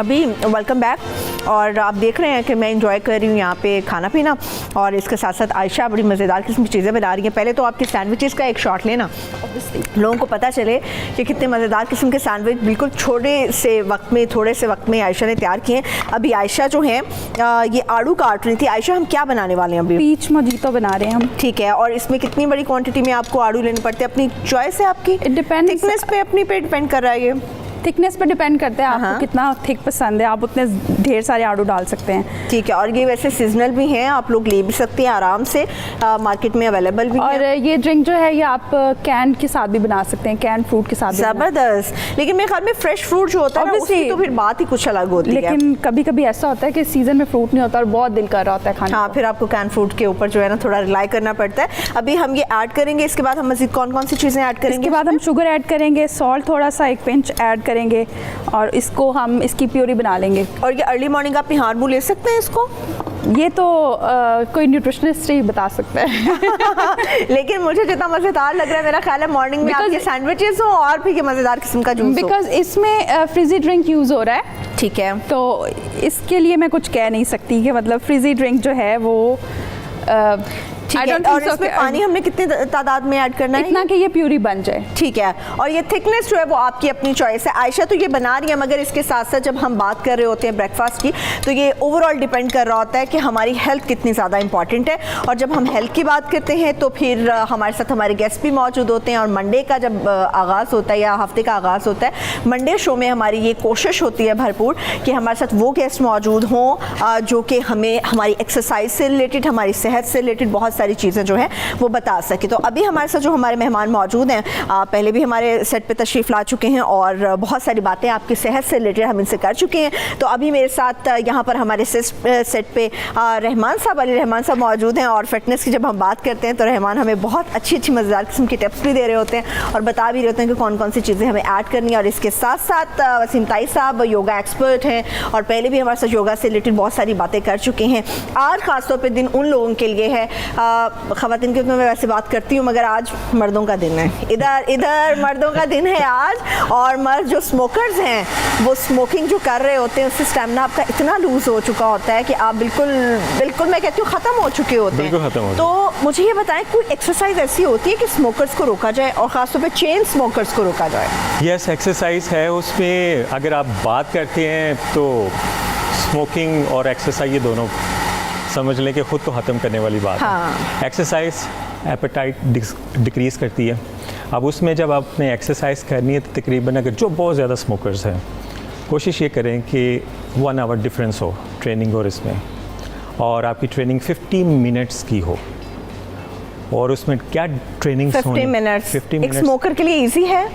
अभी welcome back. और आप देख रहे हैं कि मैं इंजॉय कर रही हूँ यहाँ पे खाना पीना, और इसके साथ साथ आयशा बड़ी मज़ेदार किस्म की चीज़ें बना रही हैं। पहले तो आपके सैंडविचेस का एक शॉट लेना, लोगों को पता चले कि कितने मज़ेदार किस्म के सैंडविच बिल्कुल थोड़े से वक्त में आयशा ने तैयार किए हैं। अभी आयशा जो है ये आड़ू काट रही थी। आयशा, हम क्या बनाने वाले हैं अभी? पीच मोजीतो बना रहे हैं हम। ठीक है, और इसमें कितनी बड़ी क्वांटिटी में आपको आड़ू लेने पड़ते हैं? अपनी चॉइस है आपकी? डिपेंड, थिकनेस पे अपनी पे डिपेंड कर रहा है ये। थिकनेस पर डिपेंड करता है आपको कितना थिक पसंद है, आप उतने ढेर सारे आड़ू डाल सकते हैं। ठीक है, और ये वैसे सीजनल भी हैं, आप लोग ले भी सकते हैं आराम से, मार्केट में अवेलेबल भी और है। ये ड्रिंक जो है ये आप कैन के साथ भी बना सकते हैं, कैन फ्रूट के साथ भी। ज़बरदस्त। लेकिन मेरे ख्याल में फ्रेश फ्रूट जो होता है ना, उसकी तो फिर बात ही कुछ अलग होती है। लेकिन कभी कभी ऐसा होता है कि सीजन में फ्रूट नहीं होता और बहुत दिल कर रहा होता है खाने हाँ, फिर आपको कैन फ्रूट के ऊपर जो है ना थोड़ा रिलाई करना पड़ता है। अभी हम ये ऐड करेंगे, इसके बाद हम मज़ीद कौन कौन सी चीज़ें ऐड करेंगे? इसके बाद हम शुगर ऐड करेंगे, सॉल्ट थोड़ा सा 1 पिंच ऐड करेंगे, और इसको हम इसकी प्यूरी बना लेंगे। और ये अर्ली मॉर्निंग आप निहार मुँह ले सकते हैं इसको? ये तो कोई न्यूट्रिशनिस्ट ही बता सकता है। लेकिन मुझे जितना मज़ेदार लग रहा है, मेरा ख्याल है मॉर्निंग में आपके सैंडविचेस हो और फिर ये मज़ेदार किस्म का जूस हो। बिकॉज इसमें फ्रिजी ड्रिंक यूज़ हो रहा है। ठीक है, तो इसके लिए मैं कुछ कह नहीं सकती कि मतलब फ्रिजी ड्रिंक जो है वो ठीक है। और इसमें पानी हमने कितने तादाद में ऐड करना है? इतना कि ये प्यूरी बन जाए। ठीक है, और ये थिकनेस जो है वो आपकी अपनी चॉइस है। आयशा तो ये बना रही है, मगर इसके साथ साथ जब हम बात कर रहे होते हैं ब्रेकफास्ट की, तो ये ओवरऑल डिपेंड कर रहा होता है कि हमारी हेल्थ कितनी ज़्यादा इंपॉर्टेंट है। और जब हम हेल्थ की बात करते हैं तो फिर हमारे साथ हमारे गेस्ट भी मौजूद होते हैं। और मंडे का जब आगाज़ होता है या हफ्ते का आगाज़ होता है, मंडे शो में हमारी ये कोशिश होती है भरपूर कि हमारे साथ वो गेस्ट मौजूद हों जो कि हमें हमारी एक्सरसाइज से रिलेटेड, हमारी सेहत से रिलेटेड बहुत सारी चीज़ें जो है वो बता सके। तो अभी हमारे साथ जो हमारे मेहमान मौजूद हैं, पहले भी हमारे सेट पे तशरीफ़ ला चुके हैं और बहुत सारी बातें आपकी सेहत से रिलेटेड हम इनसे कर चुके हैं। तो अभी मेरे साथ यहाँ पर हमारे सेट पे रहमान साहब, अली रहमान साहब मौजूद हैं। और फिटनेस की जब हम बात करते हैं तो रहमान हमें बहुत अच्छी अच्छी मज़ेदार किस्म की टिप्स भी दे रहे होते हैं और बता भी रहे होते हैं कि कौन कौन सी चीज़ें हमें ऐड करनी है। और इसके साथ साथ वसीम ताई साहब योगा एक्सपर्ट हैं और पहले भी हमारे साथ योगा से रिलेटेड बहुत सारी बातें कर चुके हैं। आज ख़ासतौर पर दिन उन लोगों के लिए है, ख़वातीन की तो मैं वैसे बात करती हूँ, मगर आज मर्दों का दिन है। इधर मर्दों का दिन है आज। और मर्द जो स्मोकर्स हैं वो स्मोकिंग जो कर रहे होते हैं उससे स्टेमिना आपका इतना लूज़ हो चुका होता है कि आप बिल्कुल मैं कहती हूँ ख़त्म हो चुके होते हैं। तो मुझे ये बताएं, कोई एक्सरसाइज ऐसी होती है कि स्मोकर्स को रोका जाए और ख़ासतौर पर चेन स्मोकर्स को रोका जाए? यस, एक्सरसाइज है। उसमें अगर आप बात करते हैं तो स्मोकिंग और एक्सरसाइज ये दोनों समझ लें कि ख़ुद को ख़त्म करने वाली बात है। एक्सरसाइज एपेटाइट डिक्रीज़ करती है। अब उसमें जब आपने एक्सरसाइज करनी है तो तकरीबन अगर जो बहुत ज़्यादा स्मोकर्स हैं, कोशिश ये करें कि 1 आवर डिफरेंस हो ट्रेनिंग और इसमें, और आपकी ट्रेनिंग 50 मिनट्स की हो। और उसमें क्या ट्रेनिंग 50 मिनट्स एक स्मोकर के लिए ईजी है?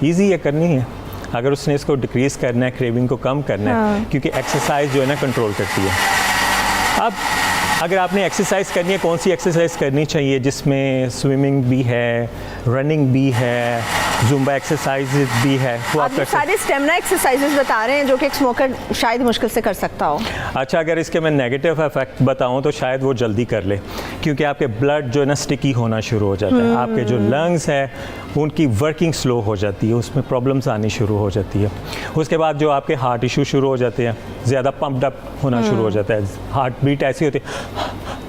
ईजी है, करनी है। अगर उसने इसको डिक्रीज़ करना है, क्रेविंग को कम करना है, क्योंकि एक्सरसाइज जो है ना कंट्रोल करती है। अब अगर आपने एक्सरसाइज करनी है, कौन सी एक्सरसाइज करनी चाहिए जिसमें स्विमिंग भी है, रनिंग भी है, जुम्बा एक्सरसाइजेज भी है, वो आप सारे स्टेमिना एक्सरसाइजेज बता रहे हैं जो कि एक स्मोकर शायद मुश्किल से कर सकता हो। अच्छा, अगर इसके मैं नेगेटिव इफेक्ट बताऊं तो शायद वो जल्दी कर ले, क्योंकि आपके ब्लड जो है ना स्टिकी होना शुरू हो जाता है। आपके जो लंग्स है उनकी वर्किंग स्लो हो जाती है, उसमें प्रॉब्लम्स आनी शुरू हो जाती है। उसके बाद जो आपके हार्ट इशू शुरू हो जाते हैं, ज़्यादा पम्प्ड अप होना शुरू हो जाता है, हार्ट बीट ऐसी होती है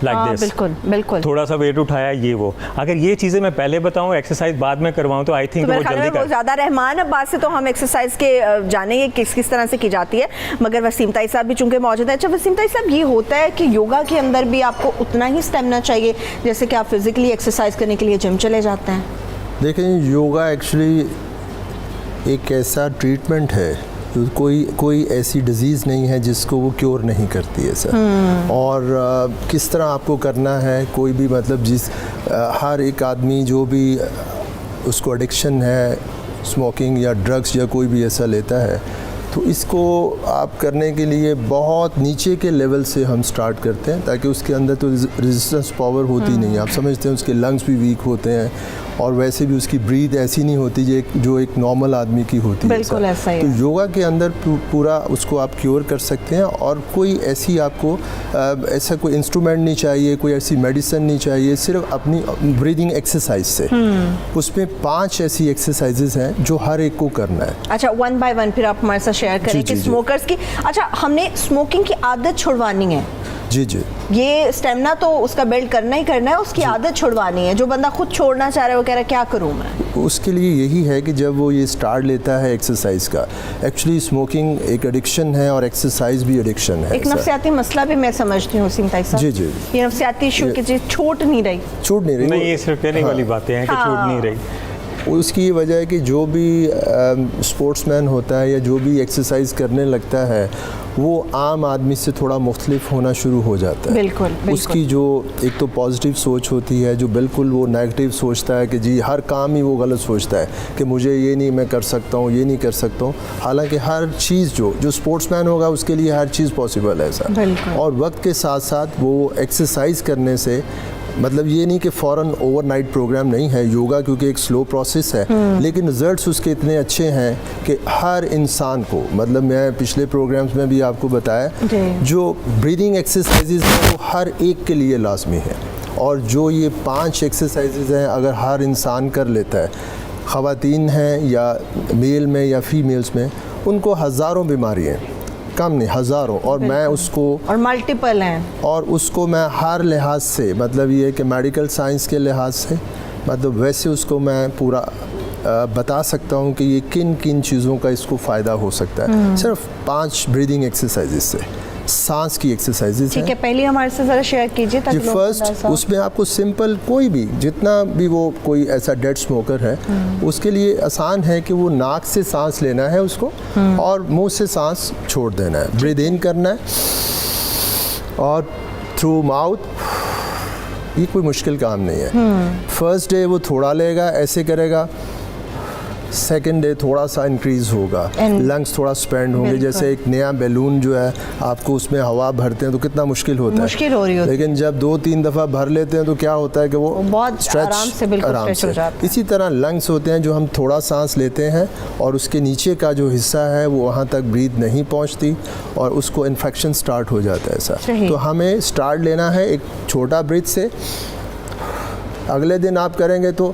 लाइक दिस, बिल्कुल थोड़ा सा वेट उठाया ये वो। अगर ये चीज़ें मैं पहले बताऊं, एक्सरसाइज बाद में करवाऊं, तो आई थिंक वो जल्दी कर ज़्यादा। रहमान अब्बास से तो हम एक्सरसाइज के जानेंगे किस तरह से की जाती है, मगर वसीम ताई साहब भी चूंकि मौजूद है। अच्छा वसीम ताई साहब, ये होता है कि योगा के अंदर भी आपको उतना ही स्टेमिना चाहिए जैसे कि आप फिजिकली एक्सरसाइज करने के लिए जिम चले जाते हैं? देखें, योगा एक्चुअली एक ऐसा ट्रीटमेंट है, कोई ऐसी डिज़ीज़ नहीं है जिसको वो क्योर नहीं करती है सर। और किस तरह आपको करना है, कोई भी मतलब हर एक आदमी जो भी उसको एडिक्शन है स्मोकिंग या ड्रग्स या कोई भी ऐसा लेता है, तो इसको आप करने के लिए बहुत नीचे के लेवल से हम स्टार्ट करते हैं, ताकि उसके अंदर तो रेजिस्टेंस पावर होती नहीं है। आप समझते हैं उसके लंग्स भी वीक होते हैं और वैसे भी उसकी ब्रीथ ऐसी नहीं होती जो एक नॉर्मल आदमी की होती है। बिल्कुल ऐसा ही तो है। योगा के अंदर पूरा उसको आप क्योर कर सकते हैं, और कोई ऐसी आपको ऐसा कोई इंस्ट्रूमेंट नहीं चाहिए, कोई ऐसी मेडिसिन नहीं चाहिए, सिर्फ अपनी ब्रीदिंग एक्सरसाइज से। उसमें 5 ऐसी एक्सरसाइजेज हैं जो हर एक को करना है। अच्छा, वन बाय वन फिर आप हमारे साथ शेयर करें जी, कि जी, जी। स्मोकर्स की, अच्छा हमने स्मोकिंग की आदत छुड़वानी है, जी जी। ये स्टेमिना तो उसका बिल्ड करना ही करना है, उसकी आदत छुड़वानी है। जो बंदा खुद छोड़ना चाह रहा है वो कह रहा है क्या करूँ मैं, उसके लिए यही है कि जब वो ये स्टार्ट लेता है एक्सरसाइज का, एक्चुअली स्मोकिंग एक एडिक्शन है और एक्सरसाइज भी एडिक्शन है। एक नफ्सियाती मसला भी मैं समझती हूँ सीम ताई साहब। जी, जी। ये नफ्सियाती इशू की चीज़ छूट नहीं रही। छूट नहीं रही नहीं, ये सिर्फ कहने वाली बातें हैं कि छूट नहीं रही। उसकी ये वजह है कि जो भी स्पोर्ट्समैन होता है या जो भी एक्सरसाइज करने लगता है वो आम आदमी से थोड़ा मुख्तलिफ होना शुरू हो जाता है। बिल्कुल, बिल्कुल। उसकी जो एक तो पॉजिटिव सोच होती है, जो बिल्कुल वो नेगेटिव सोचता है कि जी हर काम ही वो गलत सोचता है कि मुझे ये नहीं मैं कर सकता हूँ, ये नहीं कर सकता हूँ। हालांकि हर चीज़ जो स्पोर्ट्समैन होगा उसके लिए हर चीज़ पॉसिबल है ऐसा। बिल्कुल। और वक्त के साथ साथ वो एक्सरसाइज करने से, मतलब ये नहीं कि फ़ौरन ओवरनाइट प्रोग्राम नहीं है योगा, क्योंकि एक स्लो प्रोसेस है, लेकिन रिजल्ट्स उसके इतने अच्छे हैं कि हर इंसान को, मतलब मैं पिछले प्रोग्राम्स में भी आपको बताया, जो ब्रीदिंग एक्सरसाइजेज हैं वो हर एक के लिए लाजमी है। और जो ये 5 एक्सरसाइजेज हैं अगर हर इंसान कर लेता है, ख़वातीन हैं या मेल में या फीमेल्स में, उनको हज़ारों बीमारियाँ, कम नहीं हज़ारों, और मैं उसको, और मल्टीपल हैं, और उसको मैं हर लिहाज से, मतलब ये कि मेडिकल साइंस के लिहाज से, मतलब वैसे उसको मैं पूरा बता सकता हूँ कि ये किन किन चीज़ों का इसको फ़ायदा हो सकता है। सिर्फ 5 ब्रीदिंग एक्सरसाइजेस से, सांस की एक्सरसाइजेज ठीक है। पहले हमारे से ज़रा शेयर कीजिए ताकि जी। लोग फर्स्ट अंदाज़ा हो। उसमें आपको सिंपल, कोई भी जितना भी वो कोई ऐसा डेड स्मोकर है उसके लिए आसान है कि वो नाक से सांस लेना है उसको, और मुंह से सांस छोड़ देना है। ब्रीद इन करना है और थ्रू माउथ, ये कोई मुश्किल काम नहीं है। फर्स्ट डे वो थोड़ा लेगा, ऐसे करेगा, सेकेंड डे थोड़ा सा इंक्रीज होगा, लंग्स थोड़ा स्पेंड होंगे। जैसे एक नया बैलून जो है आपको उसमें हवा भरते हैं तो कितना मुश्किल होता है, मुश्किल हो रही होती है, लेकिन जब 2-3 दफ़ा भर लेते हैं तो क्या होता है कि वो बहुत आराम से, बिल्कुल स्ट्रेच हो जाता है। इसी तरह लंग्स होते हैं जो हम थोड़ा सांस लेते हैं और उसके नीचे का जो हिस्सा है वो वहाँ तक ब्रीथ नहीं पहुँचती और उसको इन्फेक्शन स्टार्ट हो जाता है ऐसा। तो हमें स्टार्ट लेना है एक छोटा ब्रीथ से। अगले दिन आप करेंगे तो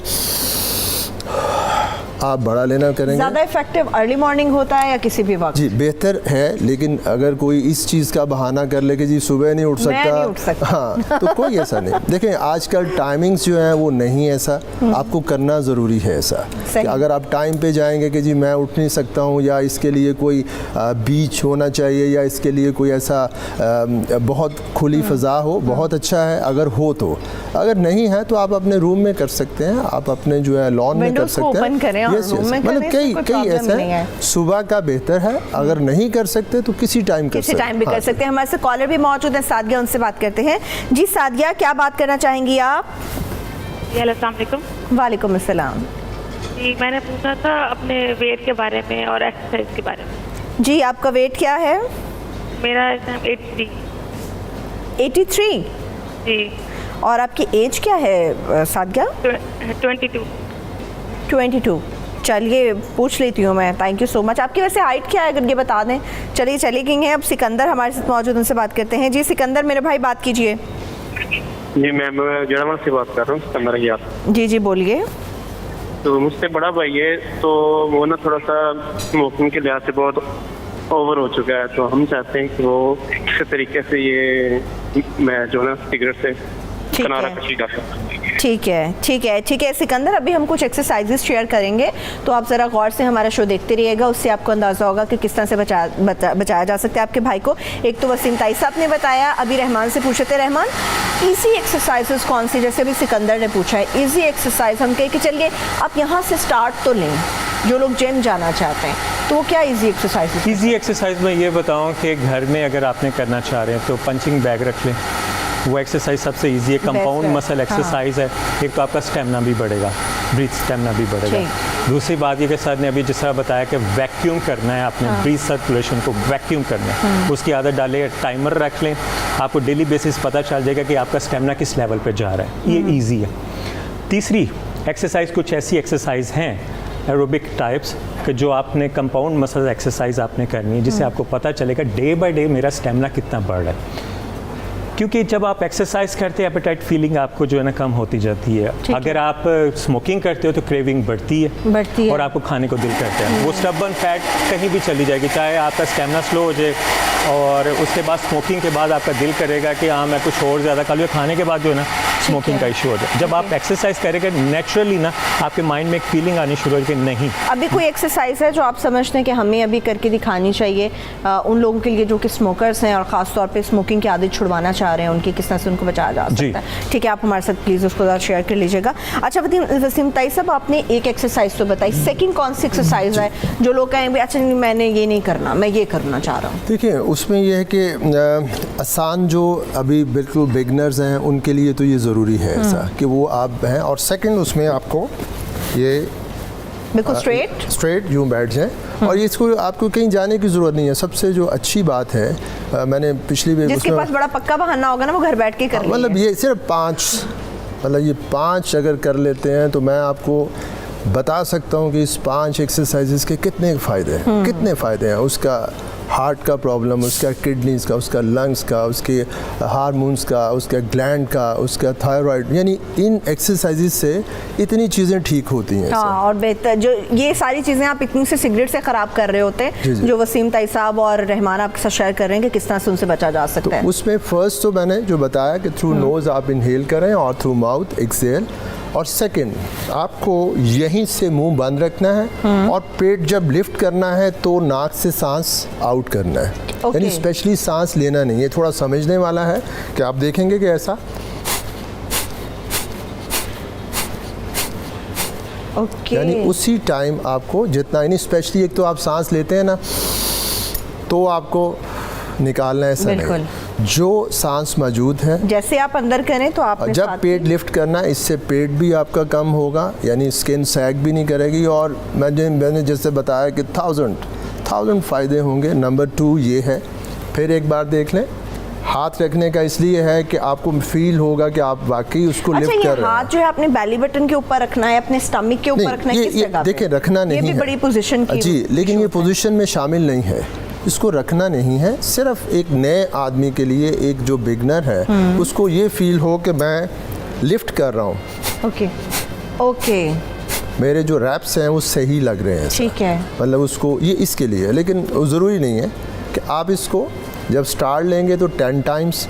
आप बड़ा लेना करेंगे। ज़्यादा इफेक्टिव अर्ली मॉर्निंग होता है या किसी भी वक्त? जी बेहतर है, लेकिन अगर कोई इस चीज़ का बहाना कर ले कि जी सुबह नहीं उठ सकता, मैं नहीं उठ सकता। हाँ, तो कोई ऐसा नहीं। देखें आजकल टाइमिंग्स जो है वो नहीं ऐसा, आपको करना ज़रूरी है ऐसा कि अगर आप टाइम पे जाएंगे कि जी मैं उठ नहीं सकता हूँ, या इसके लिए कोई बीच होना चाहिए, या इसके लिए कोई ऐसा बहुत खुली फ़ज़ा हो, बहुत अच्छा है अगर हो तो। अगर नहीं है तो आप अपने रूम में कर सकते हैं, आप अपने जो है लॉन में कर सकते हैं। Yes, yes. मतलब कई ऐसा है, सुबह का बेहतर है, अगर नहीं कर सकते तो किसी टाइम कर सकते हैं। किसी टाइम भी कर सकते हैं। हमारे से कॉलर भी मौजूद है, सादिया, उनसे बात करते हैं। जी सादिया, क्या बात करना चाहेंगी आप? जी अस्सलाम वालेकुम। वालेकुम अस्सलाम। जी मैंने पूछा था अपने वेट के बारे में और एक्सरसाइज के बारे में। जी आपका वेट क्या है? मेरा इस टाइम 83। 83? जी। और आपकी एज क्या है सादिया? 22। 22। चलिए पूछ लेती हूँ मैं, थैंक यू सो मच। आपकी वैसे हाइट क्या है अगर ये बता दें? चलिए चली गई हैं। अब सिकंदर हमारे साथ मौजूद, उनसे बात करते हैं। जी सिकंदर मेरे भाई बात कीजिए। जी मैं जड़ावा से बात कर रहा हूँ, सिकंदर यार। जी जी बोलिए। तो मुझसे बड़ा भाई है, तो वो ना थोड़ा सा स्मोकिंग के लिहाज से बहुत ओवर हो चुका है, तो हम चाहते हैं कि वो किसी तरीके से ये मैं जो ना सिगरेट से किनारा कशी कर सकता। ठीक है ठीक है ठीक है सिकंदर, अभी हम कुछ एक्सरसाइजेस शेयर करेंगे तो आप ज़रा गौर से हमारा शो देखते रहिएगा, उससे आपको अंदाज़ा होगा कि किस तरह से बचाया जा सकता है आपके भाई को। एक तो वसीम ताई साहब ने बताया, अभी रहमान से पूछे थे। रहमान, ईजी एक्सरसाइजेस कौन सी, जैसे अभी सिकंदर ने पूछा है ईजी एक्सरसाइज, हम कहें कि चलिए आप यहाँ से स्टार्ट तो लें, जो लोग जिम जाना चाहते हैं, तो वो क्या ईजी एक्सरसाइज? ईजी एक्सरसाइज में ये बताऊँ कि घर में अगर आपने करना चाह रहे हैं तो पंचिंग बैग रख लें, वो एक्सरसाइज सबसे इजी है। कंपाउंड मसल एक्सरसाइज है, एक तो आपका स्टेमिना भी बढ़ेगा, ब्रीथ स्टेमिना भी बढ़ेगा। दूसरी बात ये कि सर ने अभी जिस तरह बताया कि वैक्यूम करना है, आपने ब्रीथ सर्कुलेशन को वैक्यूम करना है, उसकी आदत डालें, टाइमर रख लें, आपको डेली बेसिस पता चल जाएगा कि आपका स्टेमिना किस लेवल पे जा रहा है, ये ईजी है। तीसरी एक्सरसाइज कुछ ऐसी एक्सरसाइज हैं एरोबिक टाइप्स कि जो आपने कंपाउंड मसल एक्सरसाइज आपने करनी है, जिससे आपको पता चलेगा डे बाय डे मेरा स्टेमिना कितना बढ़ रहा है। क्योंकि जब आप एक्सरसाइज करते हैं एपेटाइट फीलिंग आपको जो है ना कम होती जाती है। अगर आप स्मोकिंग करते हो तो क्रेविंग बढ़ती है और आपको खाने को दिल करता है। वो स्टबर्न फैट कहीं भी चली जाएगी, चाहे आपका स्टेमिना स्लो हो जाए और उसके बाद स्मोकिंग के बाद आपका दिल करेगा कि हाँ मैं कुछ और ज़्यादा खा लूँ, खाने के बाद जो है ना स्मोकिंग का इशू हो जाए। जब आप एक्सरसाइज करेंगे नेचुरली ना आपके माइंड में एक फीलिंग आनी शुरू हो जाएगी नहीं। अभी कोई एक्सरसाइज है जो आप समझते हैं कि हमें अभी करके दिखानी चाहिए उन लोगों के लिए जो कि स्मोकर्स हैं और ख़ास तौर पे स्मोकिंग की आदत छुड़वाना चाह रहे हैं, उनकी किस तरह से उनको बचाया जा सकता है? ठीक है, आप हमारे साथ प्लीज़ उसको ज़रा शेयर कर लीजिएगा। अच्छा वसीम ताई साहब, आपने एक एक्सरसाइज तो बताई, सेकंड कौन सी एक्सरसाइज है जो लोग कहेंगे अच्छा मैंने ये नहीं करना, मैं ये करना चाह रहा हूँ? देखिए उसमें यह है कि आसान जो अभी बिल्कुल बिगनर्स हैं उनके लिए तो ये ज़रूरी है ऐसा कि वो आप हैं। और सेकंड उसमें आपको ये बिल्कुल स्ट्रेट यूँ बैठ जाएं और इसको आपको कहीं जाने की ज़रूरत नहीं है। सबसे जो अच्छी बात है मैंने पिछली बार जिसके पास बड़ा पक्का बहाना होगा ना वो घर बैठ के कर लेंगे। मतलब ये सिर्फ 5 मतलब ये 5 अगर कर लेते हैं तो मैं आपको बता सकता हूँ कि इस 5 एक्सरसाइजेस के कितने फ़ायदे हैं, कितने फ़ायदे हैं। उसका हार्ट का प्रॉब्लम, उसका किडनीज का, उसका लंग्स का, उसके हार्मोन्स का, उसका ग्लैंड का, उसका थायराइड, यानी इन एक्सरसाइजेस से इतनी चीज़ें ठीक होती हैं। हाँ, और बेहतर जो ये सारी चीज़ें आप इतनी से सिगरेट से ख़राब कर रहे होते हैं जो वसीम ताई साहब और रहमान आपके साथ शेयर कर रहे हैं कि किस तरह से उनसे बचा जा सकता है। उसमें फर्स्ट तो मैंने जो बताया कि थ्रू नोज़ आप इनहेल करें और थ्रू माउथ एक्सहेल। और सेकंड आपको यहीं से मुंह बंद रखना है और पेट जब लिफ्ट करना है तो नाक से सांस आउट करना है। यानी स्पेशली सांस लेना नहीं है, थोड़ा समझने वाला है कि आप देखेंगे कि ऐसा यानी उसी टाइम आपको जितना, यानी स्पेशली एक तो आप सांस लेते हैं ना तो आपको निकालना है, ऐसा नहीं। जो सांस मौजूद है जैसे आप अंदर करें तो आप जब पेट लिफ्ट करना, इससे पेट भी आपका कम होगा, यानी स्किन सैग भी नहीं करेगी। और मैंने जैसे बताया कि 1000 फ़ायदे होंगे। नंबर 2 ये है, फिर एक बार देख लें, हाथ रखने का इसलिए है कि आपको फील होगा कि आप वाकई उसको लिफ्ट कर रहे हैं। हाथ जो है अपने बेली बटन के ऊपर रखना है, अपने स्टमक के ऊपर रखना है, किस जगह पे? देखिए रखना नहीं है, ये भी बड़ी पोजीशन की जी, लेकिन ये पोजीशन में शामिल नहीं है, इसको रखना नहीं है। सिर्फ एक नए आदमी के लिए, एक जो बिगनर है उसको ये फील हो कि मैं लिफ्ट कर रहा हूँ। ओके मेरे जो रैप्स हैं वो सही लग रहे हैं, ठीक है, मतलब उसको ये इसके लिए है। लेकिन ज़रूरी नहीं है कि आप इसको जब स्टार्ट लेंगे तो 10 टाइम्स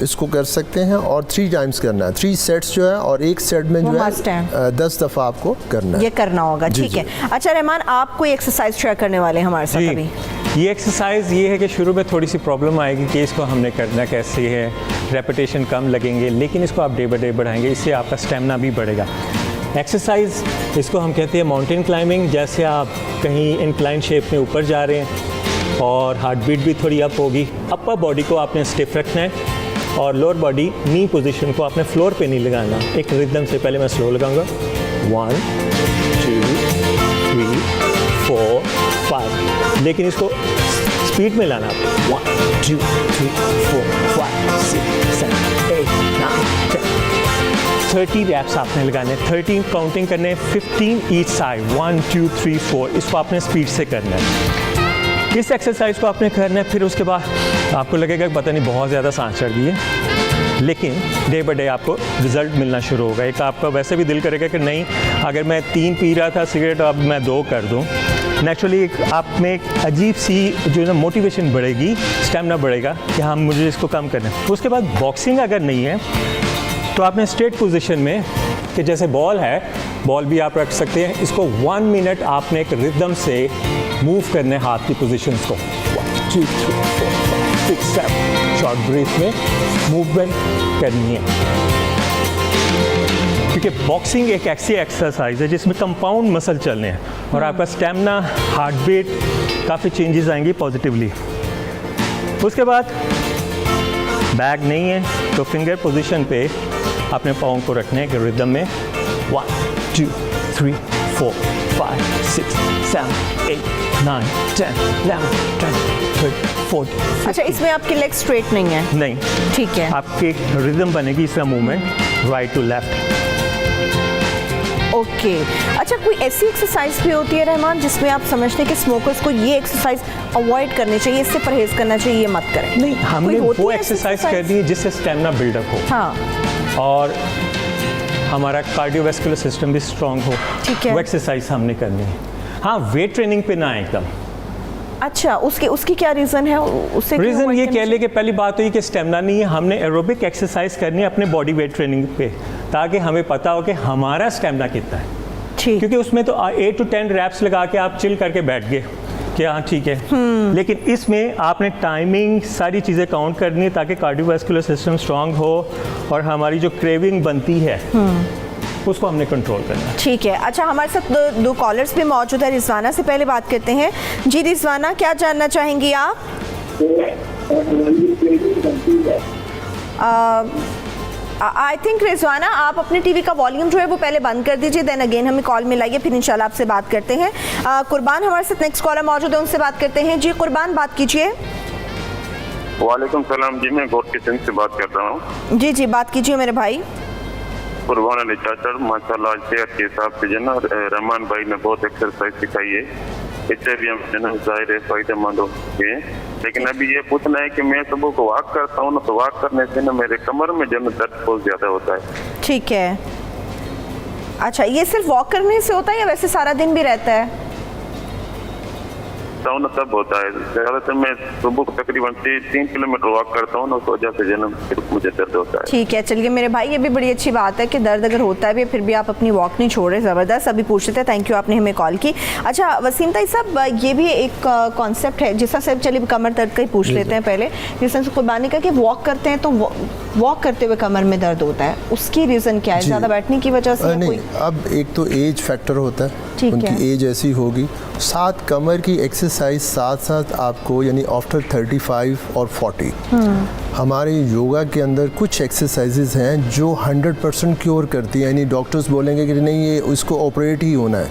इसको कर सकते हैं और 3 टाइम्स करना है। 3 सेट्स जो है और एक सेट में जो है 10 दफ़ा आपको करना है, ये करना होगा। ठीक है। अच्छा रहमान, आप कोई एक्सरसाइज शेयर करने वाले हैं हमारे साथ अभी? ये एक्सरसाइज ये है कि शुरू में थोड़ी सी प्रॉब्लम आएगी कि इसको हमने करना कैसे है, रेपिटेशन कम लगेंगे, लेकिन इसको आप डे बाय डे बढ़ाएंगे, इससे आपका स्टेमिना भी बढ़ेगा। एक्सरसाइज इसको हम कहते हैं माउंटेन क्लाइंबिंग। जैसे आप कहीं इंक्लाइन शेप में ऊपर जा रहे हैं और हार्ट बीट भी थोड़ी अप होगी। अपर बॉडी को आपने स्टिफ रखना है और लोअर बॉडी नी पोजीशन को आपने फ्लोर पे नहीं लगाना। एक रिदम से पहले मैं स्लो लगाऊंगा, 1 2 3 4 5, लेकिन इसको स्पीड में लाना। 1 2 3 4 5 6 7 8 9 10 30 रैप्स आपने लगाने, 13 काउंटिंग करने, 15 ईच साइड, 1 2 3 4। इसको आपने स्पीड से करना है। इस एक्सरसाइज को आपने करना है। फिर उसके बाद आपको लगेगा कि पता नहीं बहुत ज़्यादा सांस चढ़ गई है, लेकिन डे बाय डे आपको रिज़ल्ट मिलना शुरू होगा। एक आपका वैसे भी दिल करेगा कि नहीं, अगर मैं 3 पी रहा था सिगरेट अब मैं 2 कर दूं। नेचुरली आप में एक अजीब सी जो है ना मोटिवेशन बढ़ेगी, स्टेमिना बढ़ेगा कि हाँ मुझे इसको कम करना है। उसके बाद बॉक्सिंग अगर नहीं है तो आपने स्ट्रेट पोजीशन में, कि जैसे बॉल है, बॉल भी आप रख सकते हैं। इसको 1 मिनट आपने एक रिदम से मूव करने हाथ की पोजीशंस को, 1 2 3 4 5 6 7 शॉर्ट ब्रीथ में मूवमेंट करनी है। क्योंकि बॉक्सिंग एक ऐसी एक्सरसाइज है जिसमें कंपाउंड मसल चलने हैं और आपका स्टेमिना, हार्ट बीट, काफ़ी चेंजेस आएंगी पॉजिटिवली। उसके बाद बैग नहीं है तो फिंगर पोजीशन पे अपने पाँव को रखने हैं कि रिदम में 1 2 3 4 5 6 7 8 9 10 11 12 13 14। अच्छा, इसमें आपके लेग स्ट्रेट नहीं है? नहीं, ठीक है। आपकी रिदम बनेगी इसका movement right to left. Okay अच्छा, कोई ऐसी एक्सरसाइज भी होती है रहमान जिसमें आप समझते हैं कि स्मोकर्स को ये एक्सरसाइज अवॉइड करनी चाहिए, इससे परहेज करना चाहिए, ये मत करें? नहीं, हमने कोई होती वो है ऐसी एक्सरसाइज करनी है जिससे स्टेमिना बिल्डअप हो हाँ और हमारा कार्डियोवैस्कुलर सिस्टम भी स्ट्रांग हो। ठीक है। वो एक्सरसाइज हमने करनी है। हाँ, वेट ट्रेनिंग पे ना आए एकदम। अच्छा, उसकी क्या रीज़न है? उससे क्यों रीज़न avoid ये करनी कह ले कि पहली बात तो ये कि स्टेमिना नहीं है, हमने एरोबिक एक्सरसाइज करनी है अपने बॉडी वेट ट्रेनिंग पे, ताकि हमें पता हो कि हमारा स्टेमिना कितना है। ठीक, क्योंकि उसमें तो 8 to 10 रैप्स लगा के आप चिल करके बैठ गए कि हाँ ठीक है, लेकिन इसमें आपने टाइमिंग सारी चीज़ें काउंट करनी है ताकि कार्डियोवैस्कुलर सिस्टम स्ट्रांग हो और हमारी जो क्रेविंग बनती है उसको हमने कंट्रोल करना है। ठीक है। अच्छा, हमारे साथ दो कॉलर्स भी मौजूद है। रिजवाना से पहले बात करते हैं। जी रिजवाना, क्या जानना चाहेंगी आप? आई थिंक रिजवाना, आप अपने टीवी का वॉल्यूम जो है वो पहले बंद कर दीजिए, देन अगेन हमें कॉल मिलाइए, फिर इंशाल्लाह आपसे बात करते हैं। कुर्बान हमारे साथ नेक्स्ट कॉलर मौजूद है, उनसे बात करते हैं। जी कुर्बान, बात कीजिए। वालेकुम सलाम जी, मैं गौर किशन से बात कर रहा हूँ। जी जी, बात कीजिए मेरे भाई। कुर्बान अली चाचा, माशाल्लाह सेहत के हिसाब से जो ना रहमान भाई ने बहुत एक्सरसाइज सिखाई है, इससे भी हम जन्म जाहिर है फायदेमंद होते हैं। लेकिन अभी ये पूछना है कि मैं सुबह को वॉक करता हूँ ना, तो वॉक करने से ना मेरे कमर में जो दर्द बहुत ज़्यादा होता है। ठीक है। अच्छा, ये सिर्फ वॉक करने से होता है या वैसे सारा दिन भी रहता है? ना तब होता है, ज़्यादातर मैं सुबह को तकरीबन 3 किलोमीटर वॉक करता हूँ ना, उस वजह से जन्म मुझे दर्द होता है। ठीक है, चलिए मेरे भाई, ये भी बड़ी अच्छी बात है कि दर्द अगर होता है भी फिर भी आप अपनी वॉक नहीं छोड़ रहे। ज़बरदस्त, अभी पूछ रहे थे, थैंक यू आपने हमें कॉल की। अच्छा वसीम ताई साहब, ये भी एक कॉन्सेप्ट है जिस तरह से, चलिए कमर दर्द का ही पूछ लेते हैं पहले। जिस तरह से कुर्बानी का कि वॉक करते हैं तो वॉक करते हुए कमर में दर्द होता है, उसकी रीज़न क्या है? ज़्यादा बैठने की वजह से? नहीं, अब एक तो एज फैक्टर होता है, ठीक उनकी है। एज ऐसी होगी। साथ कमर की एक्सरसाइज साथ साथ आपको, यानी आफ्टर 35 और 40 हमारे योगा के अंदर कुछ एक्सरसाइजेज हैं जो 100% क्योर करती हैं। यानी डॉक्टर्स बोलेंगे कि नहीं, ये उसको ऑपरेट ही होना है,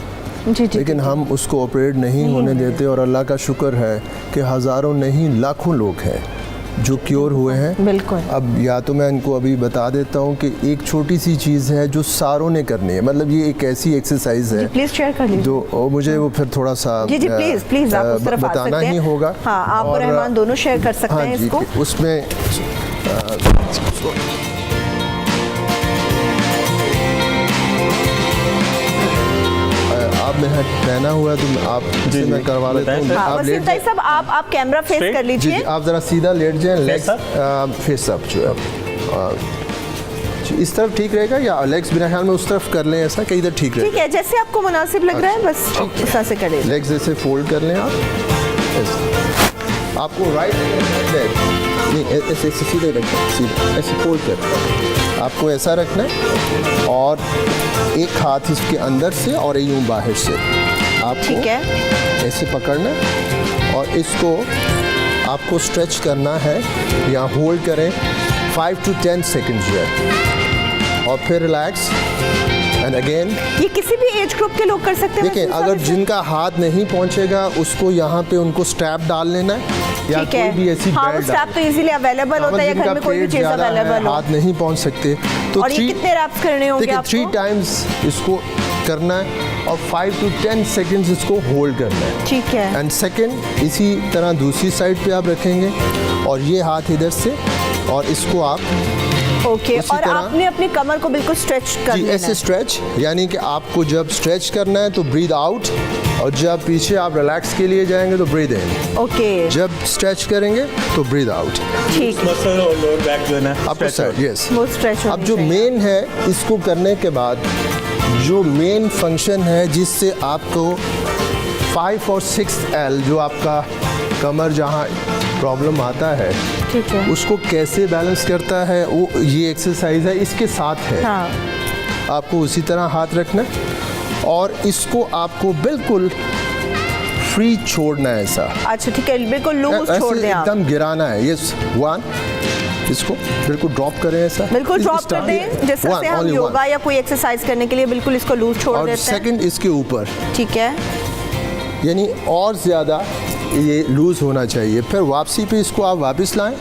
जी, लेकिन हम उसको ऑपरेट नहीं होने देते। और अल्लाह का शुक्र है कि हज़ारों नहीं लाखों लोग हैं जो क्योर हुए हैं। बिल्कुल। अब या तो मैं इनको अभी बता देता हूँ कि एक छोटी सी चीज़ है जो सारों ने करनी है, मतलब ये एक ऐसी एक्सरसाइज है, प्लीज शेयर कर लीजिए। जो मुझे वो फिर थोड़ा सा जी जी, प्लीज प्लीज आप उस तरफ आ बताना सकते हैं। ही होगा। हाँ, आप और रहमान दोनों शेयर कर सकते हाँ हैं जी, इसको। कि उसमें आप मेरा पहना हुआ है तो आप जी, मैं करवा लेता हूँ। हाँ, आप वसीम लेट ताई साहब, आप कैमरा फेस Straight? कर जी लीजिए। जी, आप ज़रा सीधा लेट जाएं, लेग्स up? फेस अप जो है इस तरफ ठीक रहेगा, या लेग्स बिना ख्याल में उस तरफ कर लें, ऐसा कि इधर ठीक ठीक रहेगा। है, जैसे आपको मुनासिब लग रहा है बस उस तरह से करें। लेग्स ऐसे फोल्ड कर लें आप। ऐसे। आपको राइट लेग नहीं, ऐसे ऐसे सीधे रखना, सीधा ऐसे फोल्ड कर, आपको ऐसा रखना है और एक हाथ इसके अंदर से और यूँ बाहर से आपको ठीक है। ऐसे पकड़ना है और इसको आपको स्ट्रेच करना है, या होल्ड करें 5 to 10 सेकेंड्स जो है, और फिर रिलैक्स एंड अगेन। ये किसी भी एज ग्रुप के लोग कर सकते हैं? देखिए, वैसे अगर सारे? जिनका हाथ नहीं पहुंचेगा उसको यहाँ पे उनको स्ट्रैप डाल लेना है, या ठीक कोई है। भी ऐसी हाँ, वो बेल्ट स्ट्रैप तो इजीली अवेलेबल होता है, या घर में कोई भी चीज़ अवेलेबल हो। हाथ नहीं पहुंच सकते तो और ये कितने रैप्स करने होंगे देखिए, आपको? 3 टाइम्स इसको करना है और 5 to 10 सेकेंड्स इसको होल्ड करना है। ठीक है। एंड सेकेंड, इसी तरह दूसरी साइड पे आप रखेंगे और ये हाथ इधर से, और इसको आप ओके, उसी और तरह- आपने अपनी कमर को बिल्कुल स्ट्रेच कर जी लेना ऐसे है। स्ट्रेच, यानी कि आपको जब स्ट्रेच करना है तो ब्रीद आउट, और जब पीछे आप रिलैक्स के लिए जाएंगे तो ब्रीद इन। ओके, जब स्ट्रेच करेंगे तो ब्रीद आउट। ठीक। मसल और लोअर बैक जो है ना आपको stretch out। यस। वो स्ट्रेच अब जो मेन है, इसको करने के बाद जो मेन फंक्शन है जिससे आपको 5 और 6L जो आपका कमर जहाँ प्रॉब्लम आता है, ठीक है। उसको कैसे बैलेंस करता है, वो ये एक्सरसाइज है, इसके साथ है। हाँ, आपको उसी तरह हाथ रखना है और इसको आपको बिल्कुल फ्री छोड़ना है, ऐसा अच्छा ठीक है, बिल्कुल लूज छोड़ ऐसे दें आप। एकदम गिराना है। यस, 1, इसको बिल्कुल ड्रॉप करें, ऐसा बिल्कुल इस ड्रॉप कर start- दें, जैसे One, से हम only योगा one। या कोई एक्सरसाइज करने के लिए बिल्कुल इसको लूज छोड़ और देते हैं। सेकंड इसके ऊपर, ठीक है। यानी और ज़्यादा ये लूज होना चाहिए। फिर वापसी पे इसको आप वापस लाएं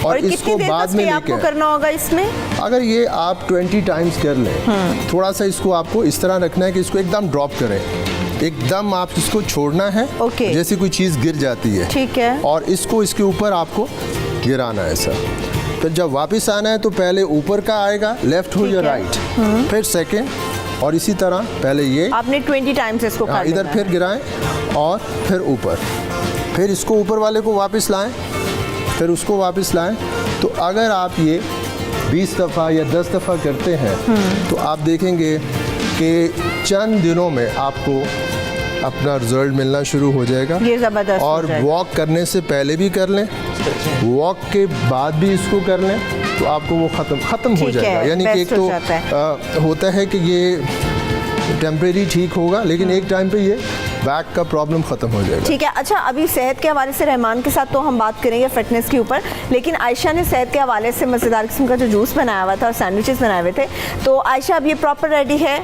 और कितनी इसको देर बाद तक में आपको लेके करना होगा इसमें? अगर ये आप 20 टाइम्स कर लें, थोड़ा सा इसको आपको इस तरह रखना है कि इसको एकदम ड्रॉप करें, एकदम आप इसको छोड़ना है, ओके। जैसे कोई चीज़ गिर जाती है, ठीक है। और इसको इसके ऊपर आपको गिराना है सर। फिर जब वापस आना है तो पहले ऊपर का आएगा, लेफ्ट हो या राइट, फिर सेकेंड, और इसी तरह पहले ये आपने 20 टाइम्स इसको कर इधर लेना है। फिर गिराएं और फिर ऊपर, फिर इसको ऊपर वाले को वापस लाएं, फिर उसको वापस लाएं। तो अगर आप ये 20 दफ़ा या 10 दफ़ा करते हैं तो आप देखेंगे कि चंद दिनों में आपको अपना रिजल्ट मिलना शुरू हो जाएगा। ये ज़बरदस्त हो और जाएगा। वॉक करने से पहले भी कर लें, वॉक के बाद भी इसको कर लें, तो आपको वो ख़त्म हो ठीक है, जाएगा। यानी कि एक best हो जाता तो होता है कि ये टेम्परेरी ठीक होगा, लेकिन एक टाइम पे ये बैक का प्रॉब्लम ख़त्म हो जाएगा। ठीक है। अच्छा, अभी सेहत के हवाले से रहमान के साथ तो हम बात करेंगे फिटनेस के ऊपर, लेकिन आयशा ने सेहत के हवाले से मज़ेदार किस्म का जो जूस बनाया हुआ था और सैंडविचेस बनाए हुए थे, तो आयशा अब ये प्रॉपर रेडी है।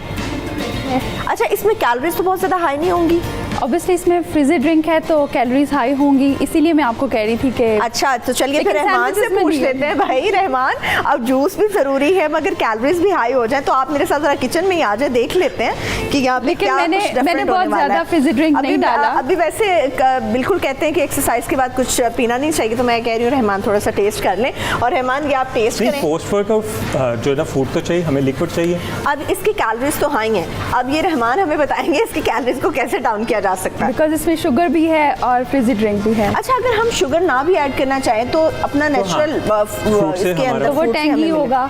अच्छा, इसमें कैलोरीज तो बहुत ज़्यादा हाई नहीं होंगी? ऑब्वियसली इसमें फ्रिजी ड्रिंक है तो कैलोरीज हाई होंगी, इसीलिए मैं आपको कह रही थी कि अच्छा, तो चलिए फिर लेकिन रहमान से sandwiches में पूछ नहीं है। लेते हैं। भाई रहमान, अब जूस भी ज़रूरी है मगर कैलोरीज भी हाई हो जाए, तो आप मेरे साथ ज़रा किचन में ही आ जाए, देख लेते हैं कि यहाँ पे लेकिन क्या मैंने- कुछ different मैंने होने बहुत वाला ज़्यादा है। fizzy drink अभी नहीं डाला। अभी वैसे बिल्कुल कहते हैं कि एक्सरसाइज के बाद कुछ पीना नहीं चाहिए, तो मैं कह रही हूँ रहमान थोड़ा सा टेस्ट कर लें। और रहमान, ये आप टेस्ट नहीं, करें। पोस्ट वर्कआउट जो है ना फूड तो चाहिए, हमें लिक्विड चाहिए। अब इसकी कैलोरीज तो हाई हैं, अब ये रहमान हमें बताएंगे इसकी कैलोरीज को कैसे डाउन किया जा सकता है। बिकॉज इसमें शुगर भी है और फ्रिजी ड्रिंक भी है। अच्छा, अगर हम शुगर ना भी ऐड करना चाहें तो अपना नेचुरल फ्रूट से इसके हमारा- अंदर तो वो fruit से हमें टैंगी मिलेगा। होगा।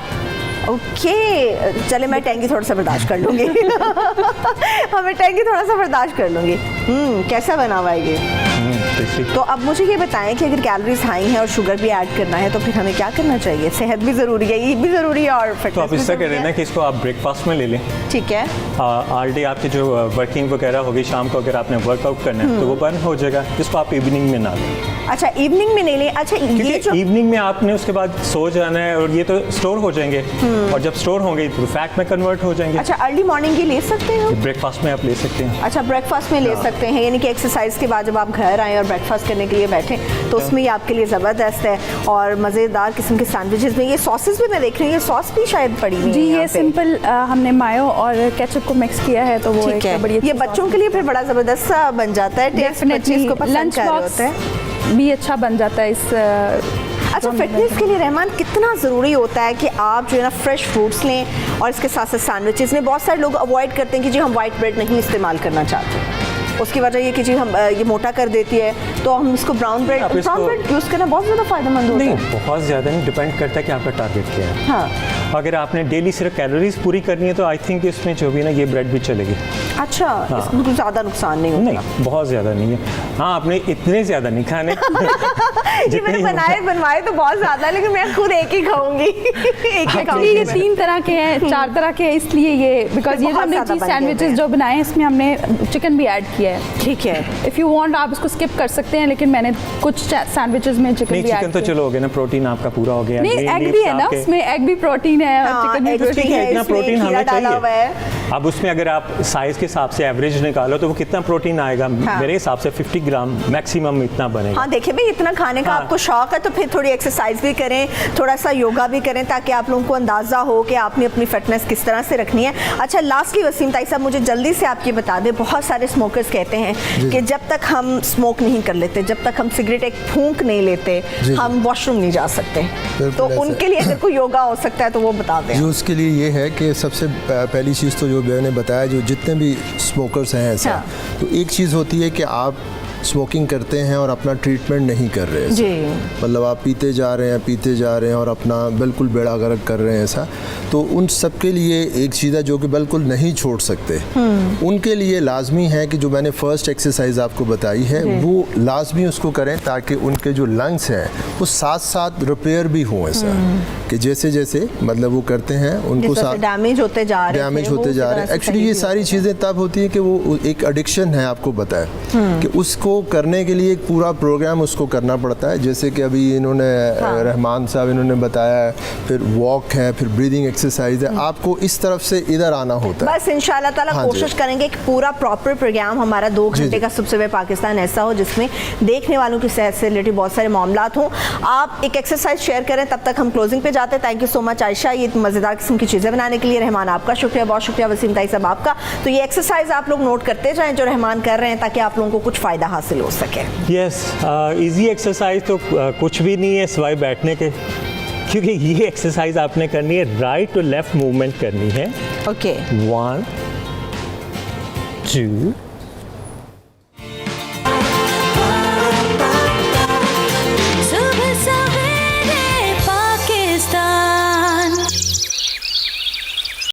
ओके, चले मैं टैंगी थोड़ा सा बर्दाश्त कर लूँगी। हमें टैंगी थोड़ा सा बर्दाश्त कर लूँगी। कैसा बना हुआ है ये? टेस्टी। तो अब मुझे ये बताएं कि अगर कैलोरीज हाई हैं और शुगर भी ऐड करना है तो फिर हमें क्या करना चाहिए? सेहत भी ज़रूरी है, ये भी ज़रूरी है और तो फिटनेस आप भी इस तरह ज़रूरी कह रहे हैं ना है। कि इसको आप ब्रेकफास्ट में ले लें। ठीक है। ऑल डे आपकी जो वर्किंग वगैरह होगी, शाम को अगर आपने वर्कआउट करना है तो वो बर्न हो जाएगा, जिसको आप इवनिंग में ना लें। अच्छा, इवनिंग में नहीं लें। अच्छा, ये क्योंकि जो इवनिंग में आपने उसके बाद सो जाना है और ये तो स्टोर हो जाएंगे, और जब स्टोर होंगे तो फैट में कन्वर्ट हो जाएंगे। अच्छा, अर्ली मॉर्निंग ये ले सकते हो? ब्रेकफास्ट में आप ले सकते हैं। अच्छा, ब्रेकफास्ट में ले सकते हैं, यानी कि एक्सरसाइज के बाद जब आप घर आएँ और ब्रेकफास्ट करने के लिए बैठें तो उसमें ये आपके लिए ज़बरदस्त है। और मज़ेदार किस्म के सैंडविचेस में ये सॉसेस भी मैं देख रही हूँ, ये सॉस भी शायद पड़ी हुई है जी, यहाँ ये पे। सिंपल हमने मायो और केचप को मिक्स किया है, तो वो ठीक है। एक बड़ी अच्छी ये बच्चों के लिए फिर बड़ा ज़बरदस्त सा बन जाता है, टेस्ट बच्चे इसको पसंद लंच कर रहे बॉक्स होते हैं। भी अच्छा बन जाता है इस अच्छा, फिटनेस के लिए रहमान कितना ज़रूरी होता है कि आप जो है ना फ्रेश फ्रूट्स लें, और इसके साथ साथ सैंडविचेस में बहुत सारे लोग अवॉइड करते हैं कि जी हम वाइट ब्रेड नहीं इस्तेमाल करना चाहते। उसकी वजह ये कि जी हम ये मोटा कर देती है, तो हम इसको ब्राउन ब्रेड आप इसको- यूज़ करना बहुत ज़्यादा फ़ायदेमंद होता नहीं, है। बहुत ज़्यादा नहीं, डिपेंड करता है कि आपका टारगेट क्या है। हाँ, अगर आपने डेली सिर्फ कैलोरीज पूरी करनी है तो आई थिंक इसमें जो भी ना ये ब्रेड भी चलेगी। अच्छा, इसमें कुछ ज़्यादा नुकसान नहीं होता। नहीं, बहुत ज़्यादा नहीं है। हाँ, आपने इतने ज़्यादा नहीं खाने। ये मैंने बनवाए तो बहुत ज़्यादा है, लेकिन मैं खुद एक ही खाऊंगी। एक ही ये खाऊंगी। 3 तरह के हैं, 4 तरह के हैं, इसलिए ये बिकॉज ये जो बहुत हमने ज़्यादा चीज़ बन गए सैंडविचेस हैं। जो बनाए हैं इसमें हमने चिकन भी ऐड किया है। ठीक है। इफ़ यू वांट आप इसको स्किप कर सकते हैं, लेकिन मैंने कुछ सैंडविचेस में चिकन नहीं, भी ऐड चिकन तो किया। चलो हो गया ना, प्रोटीन आपका पूरा हो गया। नहीं, Green एग leaves भी है ना, आपके- उसमें एग भी प्रोटीन है और हाँ, चिकन भी egg भी प्रोटीन है, है। इतना इसमें प्रोटीन खीरा हमें डाला हुआ चाहिए। है। अब उसमें अगर आप साइज के हिसाब से एवरेज निकालो तो वो कितना प्रोटीन आएगा? हाँ। मेरे हिसाब से 50 ग्राम मैक्सिमम इतना बनेगा। हाँ, देखिए भाई, इतना खाने का हाँ। आपको शौक है तो फिर थोड़ी एक्सरसाइज भी करें, थोड़ा सा योगा भी करें, ताकि आप लोगों को अंदाज़ा हो कि आपने अपनी फिटनेस किस तरह से रखनी है। अच्छा, लास्टली वसीम ताई साहब, मुझे जल्दी से आप ये बता दें, बहुत सारे स्मोकर्स कहते हैं कि जब तक हम स्मोक नहीं कर लेते, जब तक हम सिगरेट एक फूंक नहीं लेते, जी। हम वॉशरूम नहीं जा सकते। बिल्कुल तो ऐसा। उनके लिए अगर कोई योगा हो सकता है तो वो बता दें। जो उसके लिए ये है कि सबसे पहली चीज़ तो जो मैंने बताया, जो जितने भी स्मोकर्स हैं ऐसा, हाँ। तो एक चीज़ होती है कि आप स्मोकिंग करते हैं और अपना ट्रीटमेंट नहीं कर रहे हैं। जी। मतलब आप पीते जा रहे हैं और अपना बिल्कुल बेड़ा गर्क कर रहे हैं ऐसा, तो उन सब के लिए एक चीज़ है जो कि बिल्कुल नहीं छोड़ सकते। उनके लिए लाजमी है कि जो मैंने फ़र्स्ट एक्सरसाइज आपको बताई है वो लाजमी उसको करें, ताकि उनके जो लंग्स हैं वो साथ साथ रिपेयर भी हों ऐसा, कि जैसे जैसे मतलब वो करते हैं उनको साथ डैमेज होते जा रहे डैमेज होते जा रहे हैं। एक्चुअली ये सारी चीज़ें तब होती हैं कि वो एक एडिक्शन है, आपको बताया कि उसको करने के लिए एक पूरा प्रोग्राम उसको करना पड़ता है। जैसे कि अभी इन्होंने रहमान साहब इन्होंने बताया, फिर वॉक है, फिर ब्रीदिंग एक्सरसाइज है, आपको इस तरफ से इधर आना होता है। बस इंशाल्लाह ताला हाँ जी। कोशिश करेंगे कि पूरा प्रॉपर प्रोग्राम हमारा 2 जी, घंटे जी। का सुबह पाकिस्तान ऐसा हो जिसमें देखने वालों की सेहत से रिलेटेड बहुत सारे मामलात हों। आप एक एक्सरसाइज शेयर करें, तब तक हम क्लोजिंग पे जा चाहते हैं। Thank you so much Ayesha, ये मज़ेदार किस्म की चीज़ें बनाने के लिए। रहमान आपका शुक्रिया, बहुत शुक्रिया वसीम ताई साहब आपका। तो ये एक्सरसाइज आप लोग नोट करते जाएं जो रहमान कर रहे हैं, ताकि आप लोगों को कुछ फ़ायदा हासिल हो सके। यस, इजी एक्सरसाइज तो कुछ भी नहीं है सिवाय बैठने के, क्योंकि ये एक्सरसाइज आपने करनी है, राइट टू लेफ्ट मूवमेंट करनी है। ओके 1 2